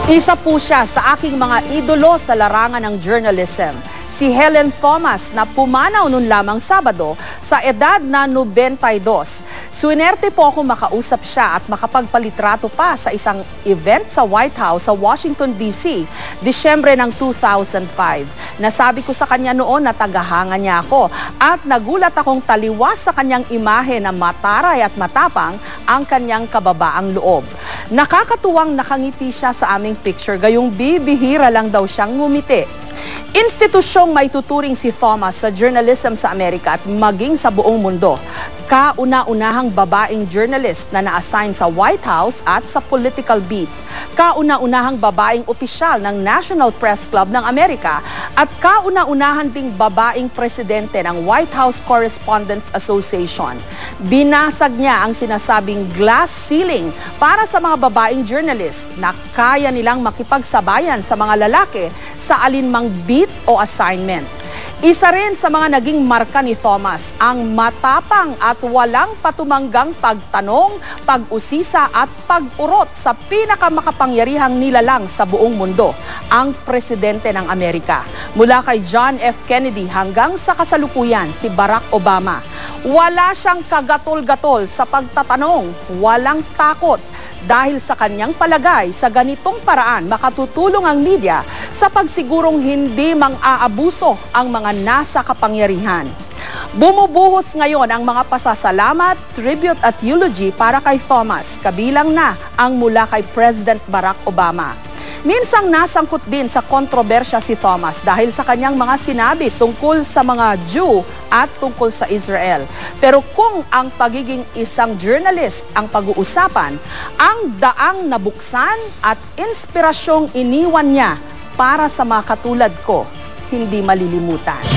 Isa po siya sa aking mga idolo sa larangan ng journalism, si Helen Thomas na pumanaw noon lamang Sabado sa edad na 92. Swinerte po ako makausap siya at makapagpalitrato pa sa isang event sa White House sa Washington, D.C., Disyembre ng 2005. Nasabi ko sa kanya noon na tagahanga niya ako at nagulat akong taliwas sa kanyang imahe na mataray at matapang ang kanyang kababaang loob. Nakakatuwang nakangiti siya sa aming picture, gayong bibihira lang daw siyang ngumiti. Institusyong may tuturing si Thomas sa journalism sa Amerika at maging sa buong mundo. Kauna-unahang babaeng journalist na na-assign sa White House at sa political beat. Kauna-unahang babaeng opisyal ng National Press Club ng Amerika at kauna-unahan ding babaeng presidente ng White House Correspondents Association. Binasag niya ang sinasabing glass ceiling para sa mga babaeng journalist na kaya nilang makipagsabayan sa mga lalaki sa alinmang beat o assignment. Isa rin sa mga naging marka ni Thomas ang matapang at walang patumanggang pagtanong, pag-usisa at pag-urot sa pinakamakapangyarihang nilalang sa buong mundo, ang presidente ng Amerika. Mula kay John F. Kennedy hanggang sa kasalukuyan si Barack Obama. Wala siyang kagatol-gatol sa pagtatanong, walang takot. Dahil sa kanyang palagay, sa ganitong paraan makatutulong ang media sa pagsigurong hindi mang-aabuso ang mga nasa kapangyarihan. Bumubuhos ngayon ang mga pasasalamat, tribute at eulogy para kay Thomas, kabilang na ang mula kay President Barack Obama. Minsang nasangkot din sa kontrobersya si Thomas dahil sa kanyang mga sinabi tungkol sa mga Jew at tungkol sa Israel. Pero kung ang pagiging isang journalist ang pag-uusapan, ang daang nabuksan at inspirasyong iniwan niya para sa mga katulad ko, hindi malilimutan.